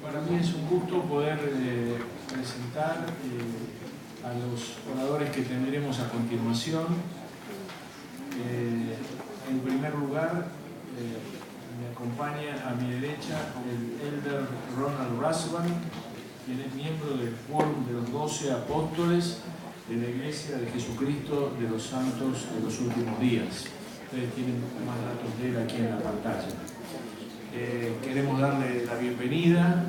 Para mí es un gusto poder presentar a los oradores que tendremos a continuación. En primer lugar, me acompaña a mi derecha el Élder Ronald Rasband, quien es miembro del Foro de los 12 apóstoles de la Iglesia de Jesucristo de los Santos de los Últimos Días. Ustedes tienen más datos de él aquí en la pantalla. Queremos darle la bienvenida.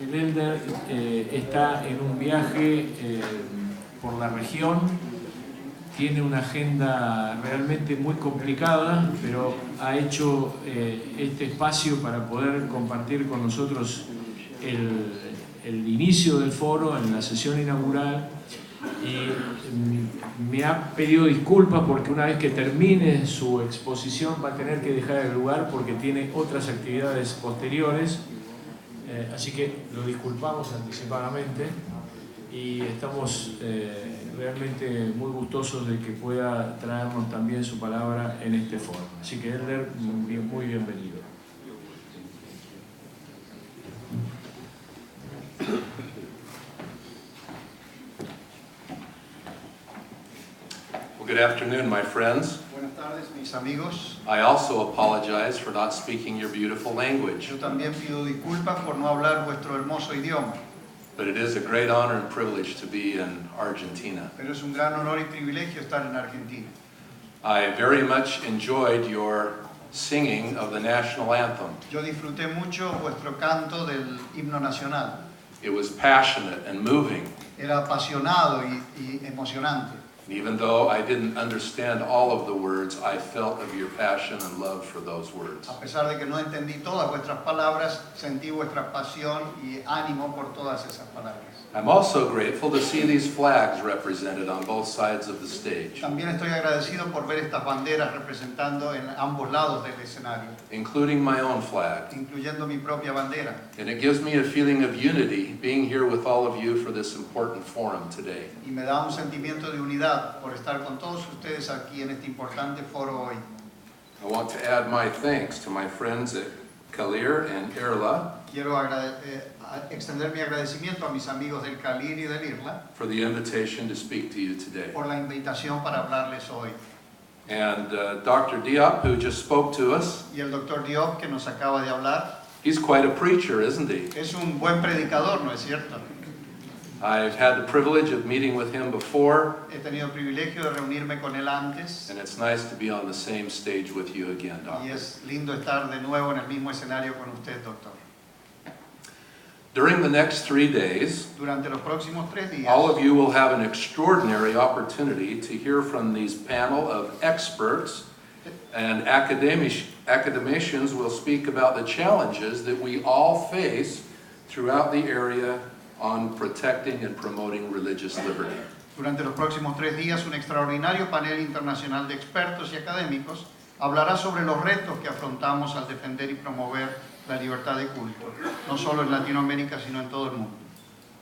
El Élder está en un viaje por la región, tiene una agenda realmente muy complicada, pero ha hecho este espacio para poder compartir con nosotros el inicio del foro en la sesión inaugural, y me ha pedido disculpas porque una vez que termine su exposición va a tener que dejar el lugar porque tiene otras actividades posteriores, así que lo disculpamos anticipadamente y estamos realmente muy gustosos de que pueda traernos también su palabra en este foro. Así que Élder, muy bienvenido. Good afternoon, my friends. Buenas tardes, mis amigos. I also apologize for not speaking your beautiful language. Yo también pido disculpas por no hablar vuestro hermoso idioma. But it is a great honor and privilege to be in Argentina. Pero es un gran honor y privilegio estar en Argentina. I very much enjoyed your singing of the national anthem. Yo disfruté mucho vuestro canto del himno nacional. It was passionate and moving. Era apasionado y emocionante. Even though I didn't understand all of the words, I felt of your passion and love for those words. A pesar de que no entendí todas vuestras palabras, sentí vuestra pasión y ánimo por todas esas palabras. I'm also grateful to see these flags represented on both sides of the stage, También estoy agradecido por ver estas banderas representando en ambos lados del escenario, including my own flag. incluyendo mi propia bandera. And it gives me a feeling of unity being here with all of you for this important forum today. Y me da un sentimiento de unidad por estar con todos ustedes aquí en este importante foro hoy. I want to add my thanks to my friends at CALIR and IRLA Quiero extender mi agradecimiento a mis amigos del CALIR y del IRLA for the invitation to speak to you today. por la invitación para hablarles hoy. And Dr. Diop, who just spoke to us, Y el Dr. Diop, que nos acaba de hablar, he's quite a preacher, isn't he? es un buen predicador, ¿no es cierto? I've had the privilege of meeting with him before, He tenido el privilegio de reunirme con él antes and it's nice to be on the same stage with you again, y Doctor. es lindo estar de nuevo en el mismo escenario con usted, doctor. During the next 3 days, Durante los próximos 3 días, all of you will have an extraordinary opportunity to hear from these panel of experts, and academicians will speak about the challenges that we all face throughout the area on protecting and promoting religious liberty. Durante los próximos 3 días, un extraordinario panel internacional de expertos y académicos hablará sobre los retos que afrontamos al defender y promover la libertad de culto, no solo en Latinoamérica, sino en todo el mundo.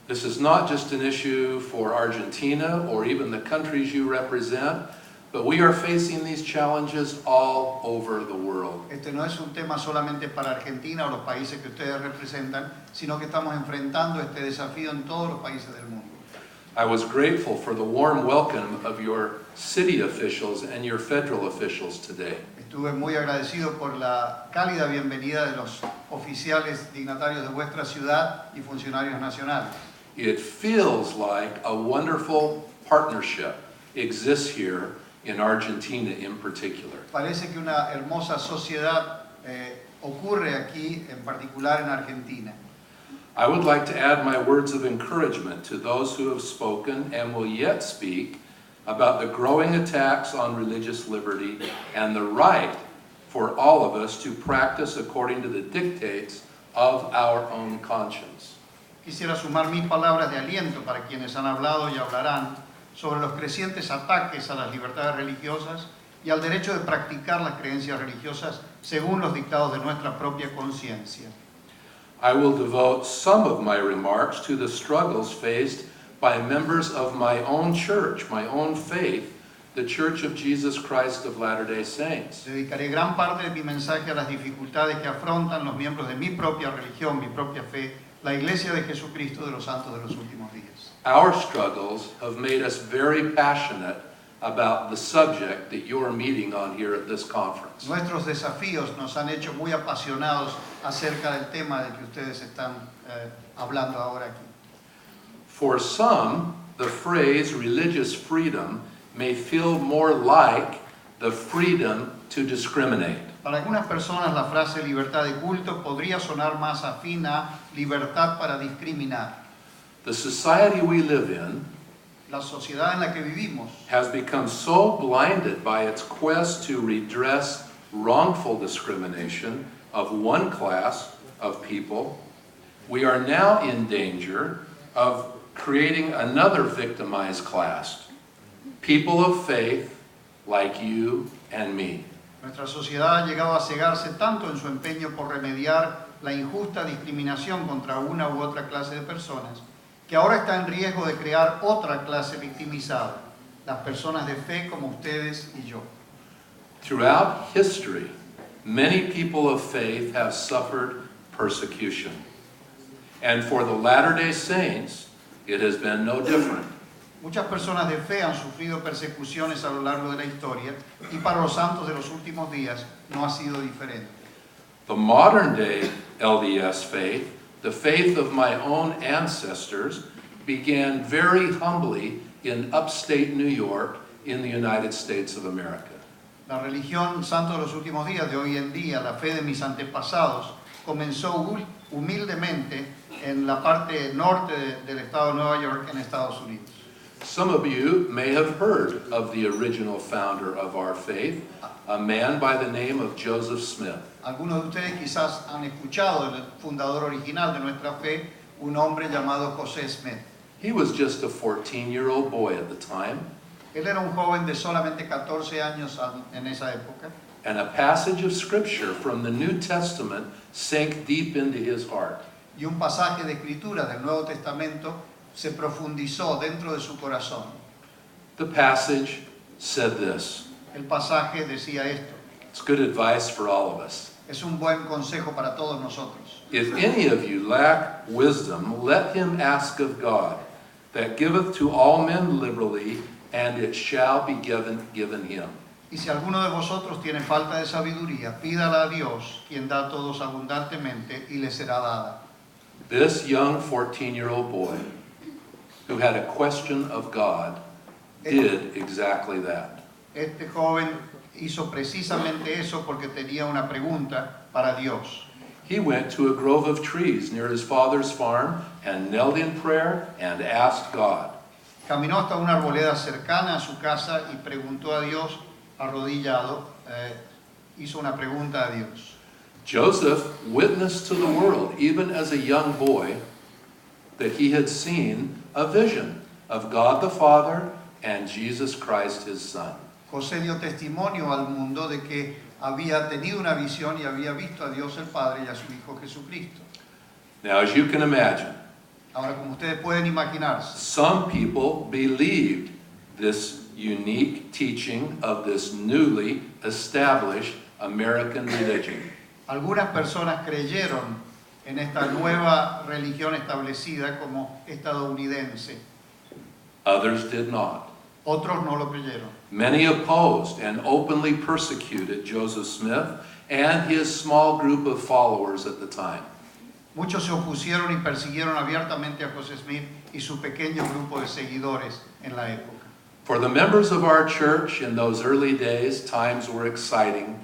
This is not just an issue for Argentina or even the countries you represent, but we are facing these challenges all over the world. Este no es un tema solamente para Argentina o los países que ustedes representan, sino que estamos enfrentando este desafío en todos los países del mundo. I was grateful for the warm welcome of your city officials and your federal officials today. Estuve muy agradecido por la cálida bienvenida de los oficiales dignatarios de vuestra ciudad y funcionarios nacionales. It feels like a wonderful partnership exists here in Argentina in particular. Parece que una hermosa sociedad ocurre aquí, en particular en Argentina. I would like to add my words of encouragement to those who have spoken and will yet speak about the growing attacks on religious liberty and the right for all of us to practice according to the dictates of our own conscience. Quisiera sumar mis palabras de aliento para quienes han hablado y hablarán sobre los crecientes ataques a las libertades religiosas y al derecho de practicar las creencias religiosas según los dictados de nuestra propia conciencia. I will devote some of my remarks to the struggles faced by members of my own church, my own faith, the Church of Jesus Christ of Latter-day Saints. Dedicaré gran parte de mi mensaje a las dificultades que afrontan los miembros de mi propia religión, mi propia fe, la Iglesia de Jesucristo de los Santos de los Últimos Días. Our struggles have made us very passionate about the subject that you're meeting on here at this conference. Nuestros desafíos nos han hecho muy apasionados acerca del tema del que ustedes están hablando ahora aquí. For some, the phrase religious freedom may feel more like the freedom to discriminate. Para algunas personas la frase libertad de culto podría sonar más afín a libertad para discriminar. The society we live in La sociedad en la que vivimos has become so blinded by its quest to redress wrongful discrimination of one class of people, we are now in danger of creating another victimized class, people of faith like you and me. Nuestra sociedad ha llegado a cegarse tanto en su empeño por remediar la injusta discriminación contra una u otra clase de personas, que ahora está en riesgo de crear otra clase victimizada, las personas de fe como ustedes y yo. Throughout history, many people of faith have suffered persecution. And for the Latter-day Saints, it has been no different. Muchas personas de fe han sufrido persecuciones a lo largo de la historia y para los santos de los últimos días no ha sido diferente. The modern day LDS faith, the faith of my own ancestors, began very humbly in upstate New York in the United States of America. La religión santo de los últimos días de hoy en día, la fe de mis antepasados, comenzó humildemente en la parte norte del estado de Nueva York en Estados Unidos. Some of you may have heard of the original founder of our faith, a man by the name of Joseph Smith. Algunos de ustedes quizás han escuchado del fundador original de nuestra fe, un hombre llamado José Smith. He was just a 14-year-old boy at the time, Él era un joven de solamente 14 años en esa época, and a passage of scripture from the New Testament sank deep into his heart. y un pasaje de escritura del Nuevo Testamento se profundizó dentro de su corazón. The passage said this. El pasaje decía esto: It's good advice for all of us. es un buen consejo para todos nosotros. If any of you lack wisdom, let him ask of God, that giveth to all men liberally, and it shall be given him. Y si alguno de vosotros tiene falta de sabiduría, pídala a Dios, quien da a todos abundantemente, y le será dada. This young 14-year-old boy, who had a question of God, did exactly that. Este joven hizo precisamente eso porque tenía una pregunta para Dios. He went to a grove of trees near his father's farm and knelt in prayer and asked God. Caminó hasta una arboleda cercana a su casa y preguntó a Dios, arrodillado, hizo una pregunta a Dios. Joseph witnessed to the world, even as a young boy, that he had seen a vision of God the Father and Jesus Christ his Son. José dio testimonio al mundo de que había tenido una visión y había visto a Dios el Padre y a su Hijo Jesucristo. Now, as you can imagine, Ahora, como ustedes pueden imaginarse, some people believed this unique teaching of this newly established American religion. algunas personas creyeron en esta nueva religión establecida como estadounidense. Others did not. Otros no lo creyeron. Many opposed and openly persecuted Joseph Smith and his small group of followers at the time. Muchos se opusieron y persiguieron abiertamente a José Smith y su pequeño grupo de seguidores en la época. For the members of our church in those early days, times were exciting.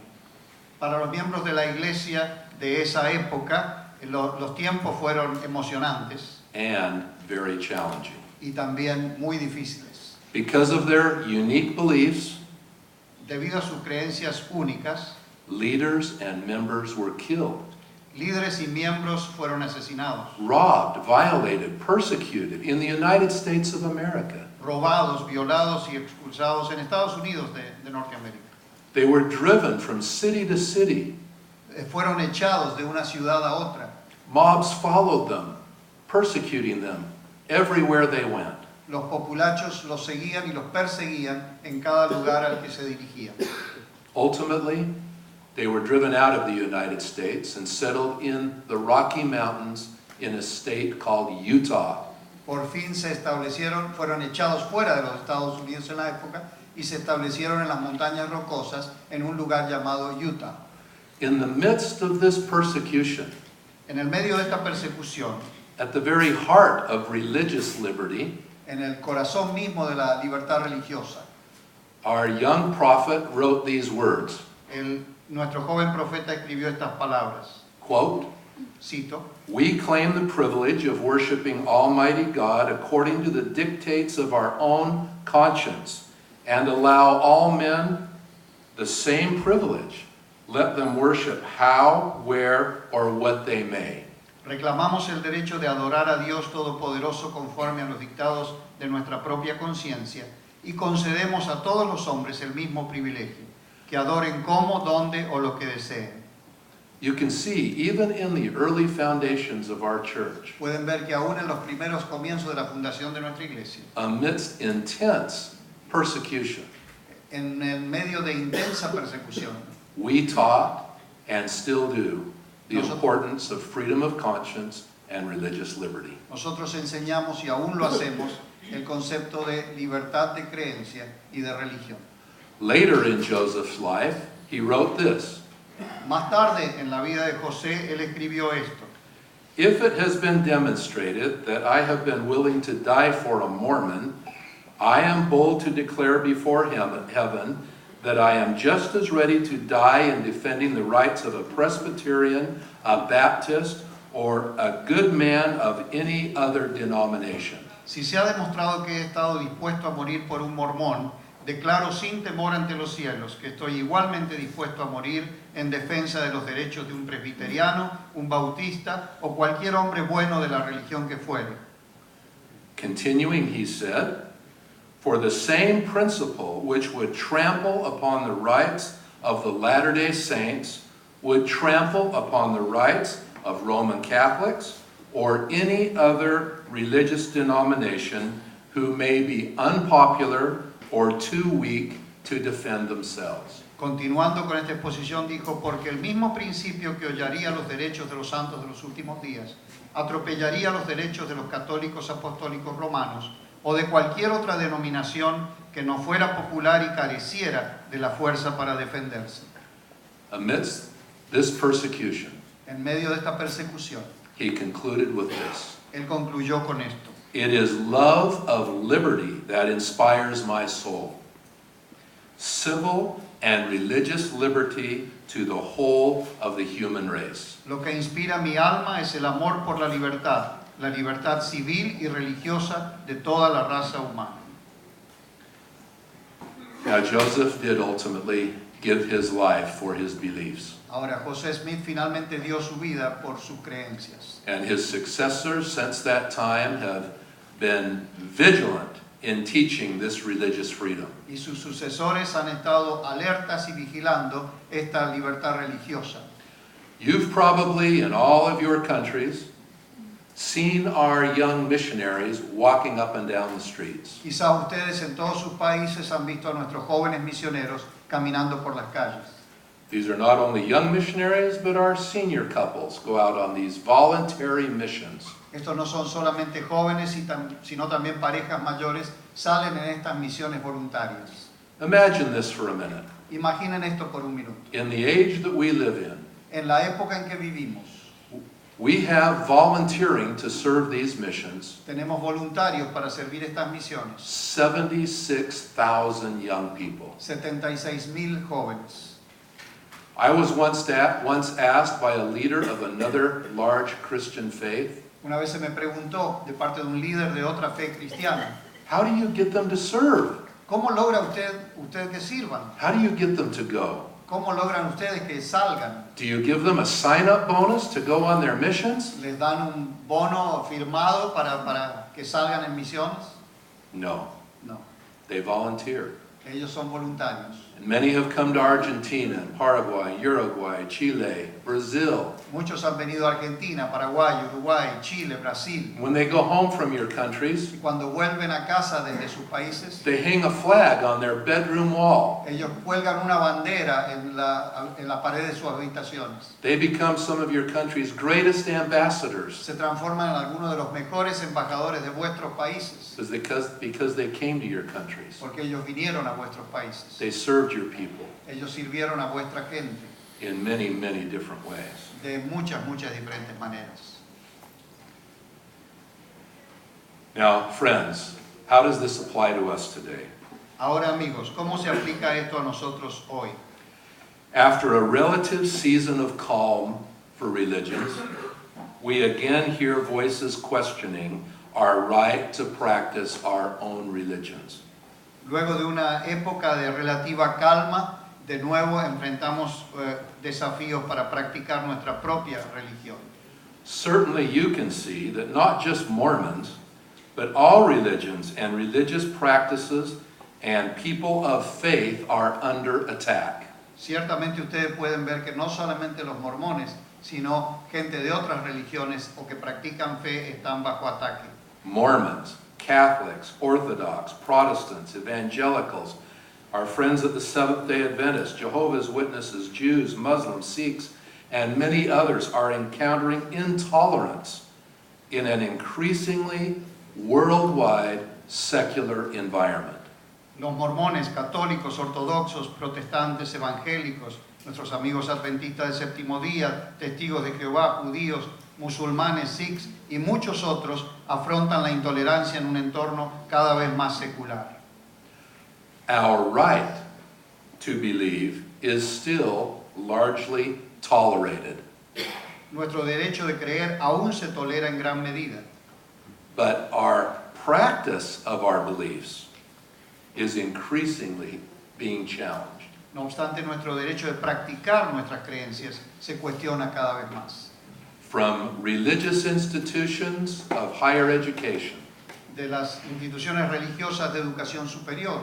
Para los miembros de la iglesia de esa época, los tiempos fueron emocionantes And very challenging. y también muy difíciles. Because of their unique beliefs, Debido a sus creencias únicas, leaders and members were killed, líderes y miembros fueron asesinados, robbed, violated, persecuted in the United States of America. robados, violados y expulsados en Estados Unidos de Norteamérica. They were driven from city to city. Fueron echados de una ciudad a otra. Mobs followed them, persecuting them everywhere they went. los populachos los seguían y los perseguían en cada lugar al que se dirigían. Ultimately, they were driven out of the United States and settled in the Rocky Mountains in a state called Utah. Por fin se establecieron, fueron echados fuera de los Estados Unidos en la época y se establecieron en las montañas rocosas en un lugar llamado Utah. In the midst of this persecution, En el medio de esta persecución, at the very heart of religious liberty, en el corazón mismo de la libertad religiosa, our young prophet wrote these words, nuestro joven profeta escribió estas palabras. quote, Cito: "We claim the privilege of worshiping Almighty God according to the dictates of our own conscience and allow all men the same privilege. Let them worship how, where, or what they may." Reclamamos el derecho de adorar a Dios Todopoderoso conforme a los dictados de nuestra propia conciencia y concedemos a todos los hombres el mismo privilegio, que adoren como, donde o lo que deseen. You can see, even in the early foundations of our church, Pueden ver que aún en los primeros comienzos de la fundación de nuestra iglesia, amidst intense persecution, en el medio de intensa persecución, we taught and still do the Nosotros- importance of freedom of conscience and religious liberty. nosotros enseñamos y aún lo hacemos el concepto de libertad de creencia y de religión. Later in Joseph's life, he wrote this, Más tarde en la vida de José, él escribió esto: "If it has been demonstrated that I have been willing to die for a Mormon, I am bold to declare before heaven that I am just as ready to die in defending the rights of a Presbyterian, a Baptist, or a good man of any other denomination." Si se ha demostrado que he estado dispuesto a morir por un mormón, declaro sin temor ante los cielos que estoy igualmente dispuesto a morir en defensa de los derechos de un presbiteriano, un bautista o cualquier hombre bueno de la religión que fuere. Continuing, he said, "For the same principle which would trample upon the rights of the Latter-day Saints would trample upon the rights of Roman Catholics or any other religious denomination who may be unpopular or too weak to defend themselves." Continuando con esta exposición dijo: porque el mismo principio que hollaría los derechos de los santos de los últimos días, atropellaría los derechos de los católicos apostólicos romanos o de cualquier otra denominación que no fuera popular y careciera de la fuerza para defenderse. Amidst this persecution, En medio de esta persecución, he concluded with this, él concluyó con esto: "It is love of liberty that inspires my soul. Civil and religious liberty to the whole of the human race." lo que inspira mi alma es el amor por la libertad civil y religiosa de toda la raza humana. Now, Joseph did ultimately give his life for his beliefs, Ahora, José Smith finalmente dio su vida por sus creencias. and his successors since that time have been vigilant in teaching this religious freedom. Y sus sucesores han estado alertas y vigilando esta libertad religiosa. You've probably, in all of your countries, seen our young missionaries walking up and down the streets. Quizá ustedes en todos sus países han visto a nuestros jóvenes misioneros caminando por las calles. These are not only young missionaries, but our senior couples go out on these voluntary missions. Estos no son solamente jóvenes, sino también parejas mayores salen en estas misiones voluntarias. Imagine this for a minute. Imaginen esto por un minuto. In the age that we live in, En la época en que vivimos, we have volunteering to serve these missions tenemos voluntarios para servir estas misiones. 76,000 young people. 76,000 jóvenes. I was once asked by a leader of another large Christian faith, Una vez se me preguntó de parte de un líder de otra fe cristiana: how do you get them to serve? ¿cómo logra usted que sirvan? How do you get them to go? ¿Cómo logran ustedes que salgan? Do you give them a sign-up bonus to go on their missions? ¿Les dan un bono firmado para que salgan en misiones? No, No, they volunteer. ellos son voluntarios. And many have come to Argentina, Paraguay, Uruguay, Chile, Brazil. Muchos han venido a Argentina, Paraguay, Uruguay, Chile, Brasil. When they go home from your countries, Y cuando vuelven a casa desde sus países, they hang a flag on their bedroom wall. ellos cuelgan una bandera en la pared de sus habitaciones. They become some of your country's greatest ambassadors Se transforman en algunos de los mejores embajadores de vuestros países, because they came to your countries. porque ellos vinieron a vuestros países. They served your people Ellos sirvieron a vuestra gente in many, many different ways. de muchas diferentes maneras. Now, friends, how does this apply to us today? Ahora, amigos, ¿cómo se aplica esto a nosotros hoy? After a relative season of calm for religions, we again hear voices questioning our right to practice our own religions. Luego de una época de relativa calma, de nuevo enfrentamos desafíos para practicar nuestra propia religión. Certainly you can see that not just Mormons, but all religions and religious practices and people of faith are under attack. Ciertamente ustedes pueden ver que no solamente los mormones, sino gente de otras religiones o que practican fe están bajo ataque. Mormons, Catholics, Orthodox, Protestants, Evangelicals, our friends at the Seventh-day Adventists, Jehovah's Witnesses, Jews, Muslims, Sikhs, and many others are encountering intolerance in an increasingly worldwide secular environment. Los mormones, católicos, ortodoxos, protestantes, evangélicos, nuestros amigos adventistas del séptimo día, testigos de Jehová, judíos, musulmanes, sikhs y muchos otros afrontan la intolerancia en un entorno cada vez más secular. Our right to believe is still largely tolerated, Nuestro derecho de creer aún se tolera en gran medida, but our practice of our beliefs is increasingly being challenged. no obstante nuestro derecho de practicar nuestras creencias se cuestiona cada vez más. From religious institutions of higher education De las instituciones religiosas de educación superior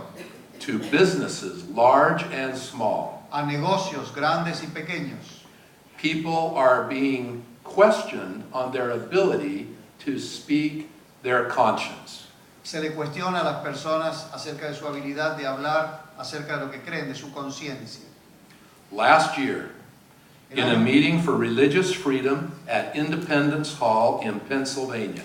to businesses large and small, a negocios grandes y pequeños, people are being questioned on their ability to speak their conscience. se le cuestiona a las personas acerca de su habilidad de hablar acerca de lo que creen, de su conciencia. Last year, in a meeting for religious freedom at Independence Hall in Pennsylvania,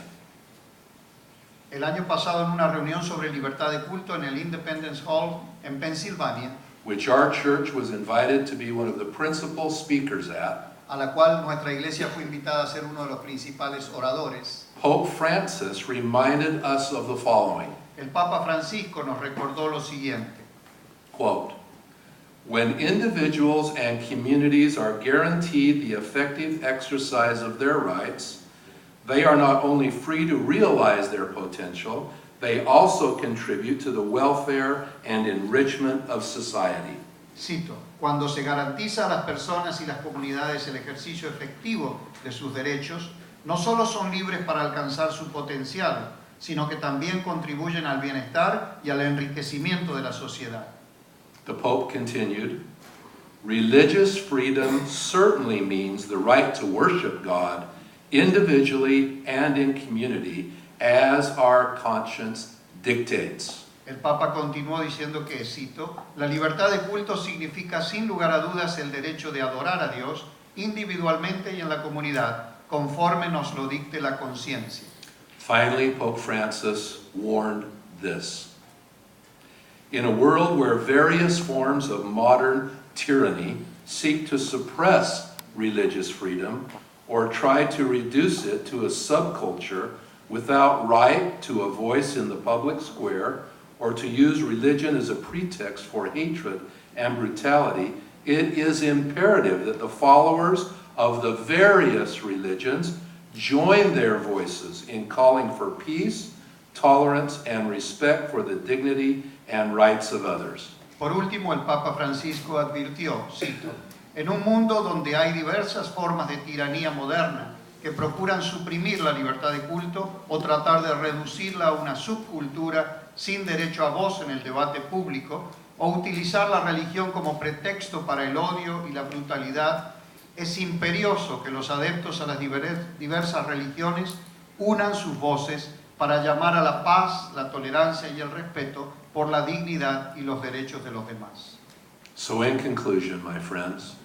El año pasado, en una reunión sobre libertad de culto en el Independence Hall en Pensilvania, which our church was invited to be one of the principal speakers at, a la cual nuestra iglesia fue invitada a ser uno de los principales oradores, Pope Francis reminded us of the following, el Papa Francisco nos recordó lo siguiente: quote, "When individuals and communities are guaranteed the effective exercise of their rights, they are not only free to realize their potential, they also contribute to the welfare and enrichment of society." Cito: cuando se garantiza a las personas y las comunidades el ejercicio efectivo de sus derechos, no solo son libres para alcanzar su potencial, sino que también contribuyen al bienestar y al enriquecimiento de la sociedad. The Pope continued, "Religious freedom certainly means the right to worship God individually and in community as our conscience dictates." El Papa continuó diciendo que, cito, la libertad de culto significa sin lugar a dudas el derecho de adorar a Dios individualmente y en la comunidad, conforme nos lo dicte la conciencia. Finally, Pope Francis warned this. In a world where various forms of modern tyranny seek to suppress religious freedom or try to reduce it to a subculture without right to a voice in the public square, or to use religion as a pretext for hatred and brutality, it is imperative that the followers of the various religions join their voices in calling for peace, tolerance, and respect for the dignity and rights of others. Por último, el Papa Francisco advirtió, cito, en un mundo donde hay diversas formas de tiranía moderna que procuran suprimir la libertad de culto o tratar de reducirla a una subcultura sin derecho a voz en el debate público, o utilizar la religión como pretexto para el odio y la brutalidad, es imperioso que los adeptos a las diversas religiones unan sus voces para llamar a la paz, la tolerancia y el respeto por la dignidad y los derechos de los demás. So in conclusion, my friends,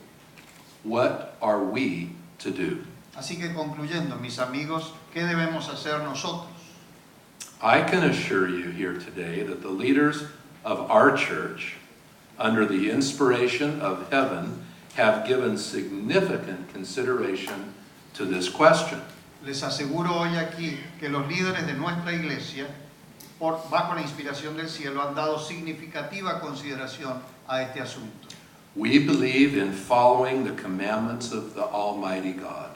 what are we to do? Así que concluyendo, mis amigos, ¿qué debemos hacer nosotros? I can assure you here today that the leaders of our church, under the inspiration of heaven, have given significant consideration to this question. Les aseguro hoy aquí que los líderes de nuestra iglesia, bajo la inspiración del cielo, han dado significativa consideración a este asunto. We believe in following the commandments of the Almighty God,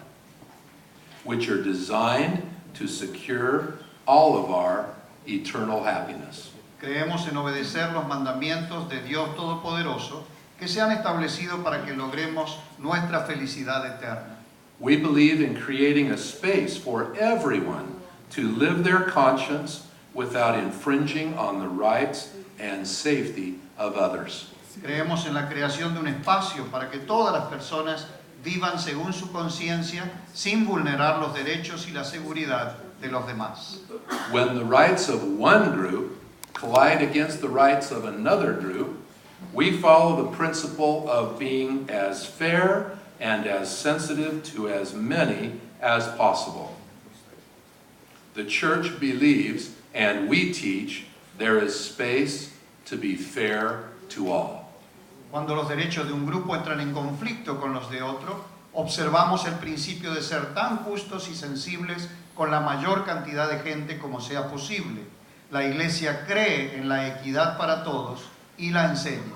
which are designed to secure all of our eternal happiness. Creemos en obedecer los mandamientos de Dios Todopoderoso que se han establecido para que logremos nuestra felicidad eterna. We believe in creating a space for everyone to live their conscience without infringing on the rights and safety of others. Creemos en la creación de un espacio para que todas las personas vivan según su conciencia sin vulnerar los derechos y la seguridad de los demás. When the rights of one group collide against the rights of another group, we follow the principle of being as fair and as sensitive to as many as possible. The church believes, and we teach, there is space to be fair to all. Cuando los derechos de un grupo entran en conflicto con los de otro, observamos el principio de ser tan justos y sensibles con la mayor cantidad de gente como sea posible. La Iglesia cree en la equidad para todos y la enseña.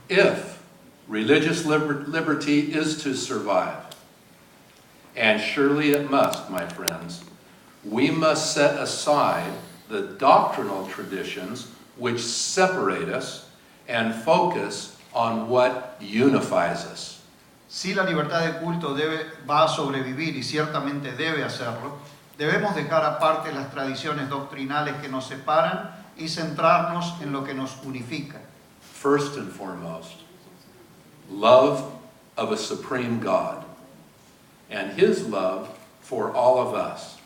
If religious liberty is to survive, and surely it must, my friends, we must set aside the doctrinal traditions which separate us and focus on what unifies us. Si la libertad de culto va a sobrevivir, y ciertamente debe hacerlo, debemos dejar aparte las tradiciones doctrinales que nos separan y centrarnos en lo que nos unifica. First and foremost, love of a supreme God and His love for all of us,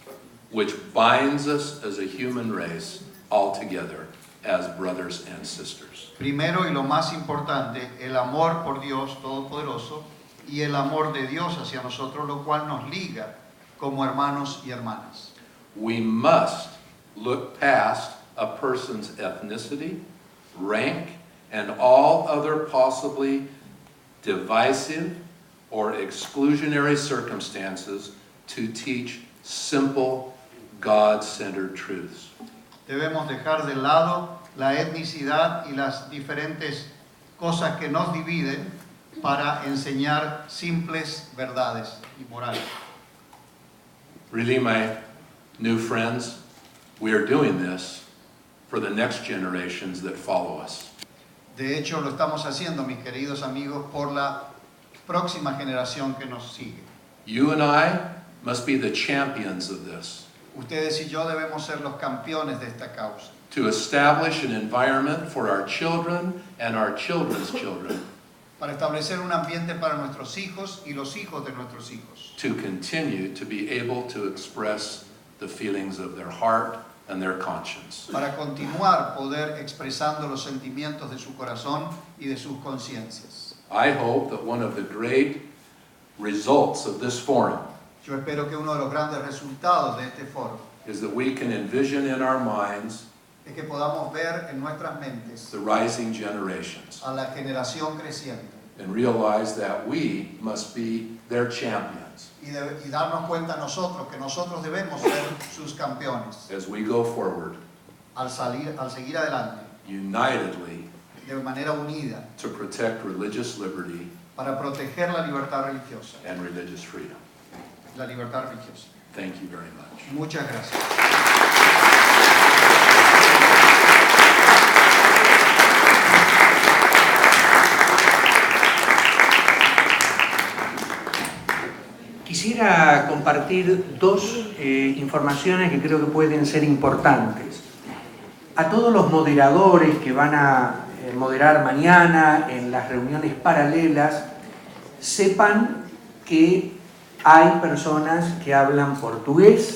which binds us as a human race all together as brothers and sisters. Primero y lo más importante, el amor por Dios Todopoderoso y el amor de Dios hacia nosotros, lo cual nos liga como hermanos y hermanas. We must look past a person's ethnicity, rank, and all other possibly divisive or exclusionary circumstances to teach simple, God-centered truths. Debemos dejar de lado la etnicidad y las diferentes cosas que nos dividen para enseñar simples verdades y morales. Really, my new friends, we are doing this for the next generations that follow us. De hecho, lo estamos haciendo, mis queridos amigos, por la próxima generación que nos sigue. You and I must be the champions of this. Ustedes y yo debemos ser los campeones de esta causa. To establish an environment for our children and our children's children. Para establecer un ambiente para nuestros hijos y los hijos de nuestros hijos. To continue to be able to express the feelings of their heart and their conscience. Para continuar poder expresando los sentimientos de su corazón y de sus conciencias. I hope that one of the great results of this forum Yo espero que uno de los grandes resultados de este foro is that we can envision in our minds es que podamos ver en nuestras mentes the rising generations a la generación creciente and realize that we must be their champions y darnos cuenta nosotros que nosotros debemos ser sus campeones as we go forward al seguir adelante unitedly de manera unida to protect religious liberty para proteger la libertad religiosa. and religious freedom. La libertad religiosa. Thank you very much. Muchas gracias. Quisiera compartir dos informaciones que creo que pueden ser importantes. A todos los moderadores que van a moderar mañana en las reuniones paralelas, sepan que hay personas que hablan portugués